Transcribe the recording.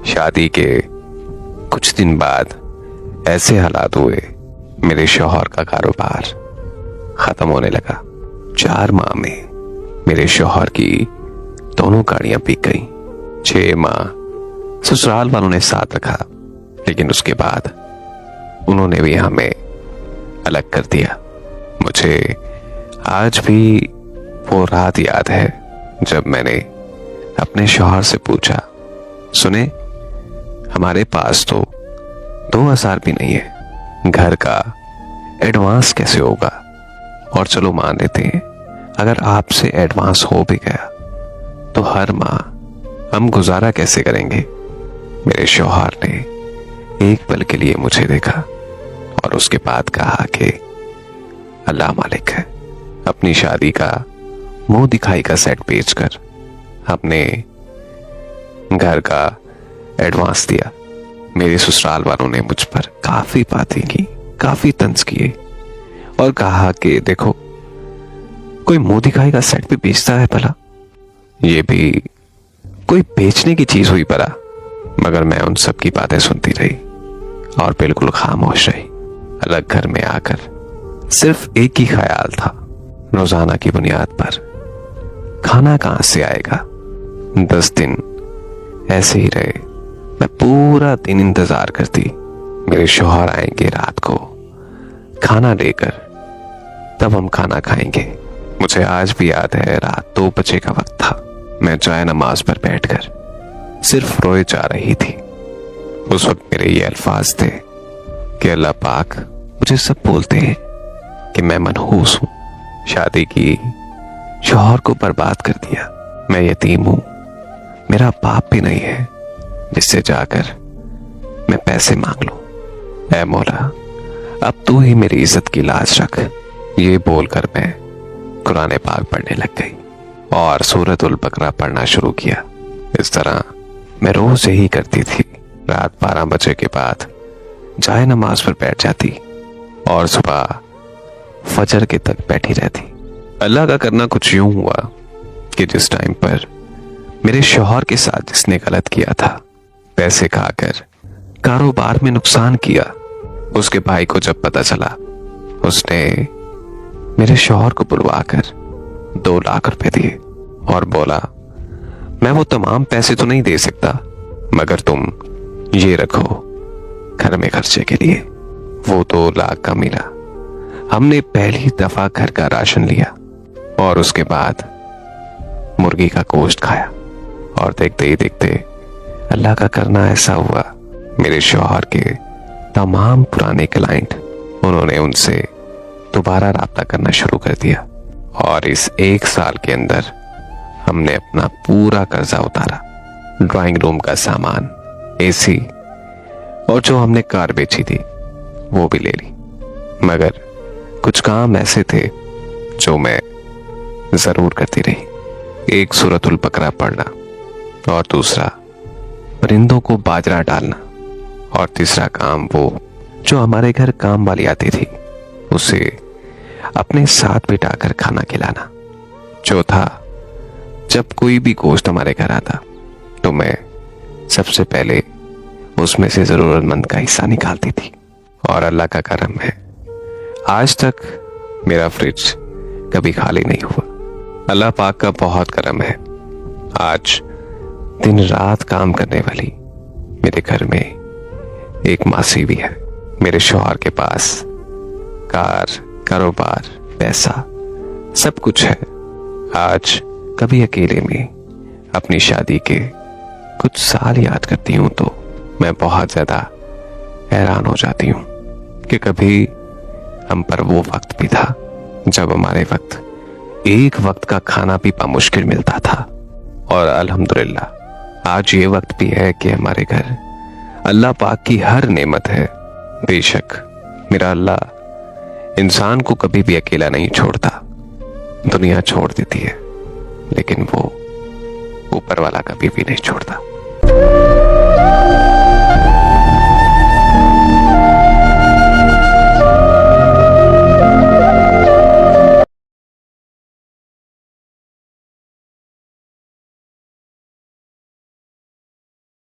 شادی کے کچھ دن بعد ایسے حالات ہوئے، میرے شوہر کا کاروبار ختم ہونے لگا۔ 4 ماہ میں میرے شوہر کی دونوں گاڑیاں بک گئیں۔ 6 ماہ سسرال والوں نے ساتھ رکھا، لیکن اس کے بعد انہوں نے بھی ہمیں الگ کر دیا۔ مجھے آج بھی وہ رات یاد ہے جب میں نے اپنے شوہر سے پوچھا، سنے ہمارے پاس تو 2000 بھی نہیں ہے، گھر کا ایڈوانس کیسے ہوگا؟ اور چلو مان لیتے ہیں اگر آپ سے ایڈوانس ہو بھی گیا تو ہر ماہ ہم گزارا کیسے کریں گے؟ میرے شوہر نے ایک پل کے لیے مجھے دیکھا اور اس کے بعد کہا کہ اللہ مالک ہے، اپنی شادی کا منہ دکھائی کا سیٹ بیچ کر ہم نے گھر کا ایڈوانس دیا۔ میرے سسرال والوں نے مجھ پر کافی باتیں کی، کافی طنز کیے اور کہا کہ دیکھو کوئی منہ دکھائی کا سیٹ بھی بیچتا ہے بھلا، یہ بھی کوئی بیچنے کی چیز ہوئی بھلا۔ مگر میں ان سب کی باتیں سنتی رہی اور بالکل خاموش رہی۔ الگ گھر میں آ کر صرف ایک ہی خیال تھا، روزانہ کی بنیاد پر کھانا کہاں سے آئے گا؟ 10 دن ایسے ہی رہے۔ میں پورا دن انتظار کرتی میرے شوہر آئیں گے رات کو کھانا لے کر، تب ہم کھانا کھائیں گے۔ مجھے آج بھی یاد ہے رات 2 بجے کا وقت تھا، میں جائے نماز پر بیٹھ کر صرف روئے جا رہی تھی۔ اس وقت میرے یہ الفاظ تھے کہ اللہ پاک مجھے سب بولتے ہیں کہ میں منحوس ہوں، شادی کی، شوہر کو برباد کر دیا، میں یتیم ہوں، میرا باپ بھی نہیں ہے جس سے جا کر میں پیسے مانگ لوں۔ اے مولا اب تو ہی میری عزت کی لاج رکھ۔ یہ بول کر میں قرآن پاک پڑھنے لگ گئی اور سورۃ البقرہ پڑھنا شروع کیا۔ اس طرح میں روز یہی کرتی تھی۔ رات 12 بجے کے بعد جائے نماز پر بیٹھ جاتی اور صبح فجر کے تک بیٹھی رہتی۔ اللہ کا کرنا کچھ یوں ہوا کہ جس ٹائم پر میرے شوہر کے ساتھ جس نے غلط کیا تھا، پیسے کھا کر کاروبار میں نقصان کیا، اس کے بھائی کو جب پتہ چلا، اس نے میرے شوہر کو بلوا کر 2 لاکھ روپے دیے اور بولا میں وہ تمام پیسے تو نہیں دے سکتا، مگر تم یہ رکھو گھر میں خرچے کے لیے۔ وہ 2 لاکھ کا ملا۔ ہم نے پہلی دفعہ گھر کا راشن لیا اور اس کے بعد مرغی کا گوشت کھایا، اور دیکھتے ہی دیکھتے اللہ کا کرنا ایسا ہوا، میرے شوہر کے تمام پرانے کلائنٹ، انہوں نے ان سے دوبارہ رابطہ کرنا شروع کر دیا، اور اس 1 سال کے اندر ہم نے اپنا پورا قرضہ اتارا۔ ڈرائنگ روم کا سامان، AC اور جو ہم نے کار بیچی تھی وہ بھی لے لی۔ مگر کچھ کام ایسے تھے جو میں ضرور کرتی رہی، ایک سورۃ البقرہ پڑھنا، اور دوسرا پرندوں کو باجرہ ڈالنا، اور تیسرا کام وہ جو ہمارے گھر کام والی آتی تھی اسے اپنے ساتھ بٹھا کر کھانا کھلانا۔ چوتھا، جب کوئی بھی گوشت ہمارے گھر آتا تو میں سب سے پہلے اس میں سے ضرورت مند کا حصہ نکالتی تھی۔ اور اللہ کا کرم ہے آج تک میرا فریج کبھی خالی نہیں ہوا۔ اللہ پاک کا بہت کرم ہے، آج دن رات کام کرنے والی میرے گھر میں ایک ماسی بھی ہے۔ میرے شوہر کے پاس کار، کاروبار، پیسہ، سب کچھ ہے۔ آج کبھی اکیلے میں اپنی شادی کے کچھ سال یاد کرتی ہوں تو میں بہت زیادہ حیران ہو جاتی ہوں کہ کبھی ہم پر وہ وقت بھی تھا جب ہمارے وقت ایک وقت کا کھانا بھی بمشکل ملتا تھا، اور الحمدللہ آج یہ وقت بھی ہے کہ ہمارے گھر اللہ پاک کی ہر نعمت ہے۔ بے شک میرا اللہ انسان کو کبھی بھی اکیلا نہیں چھوڑتا، دنیا چھوڑ دیتی ہے لیکن وہ اوپر والا کبھی بھی نہیں چھوڑتا۔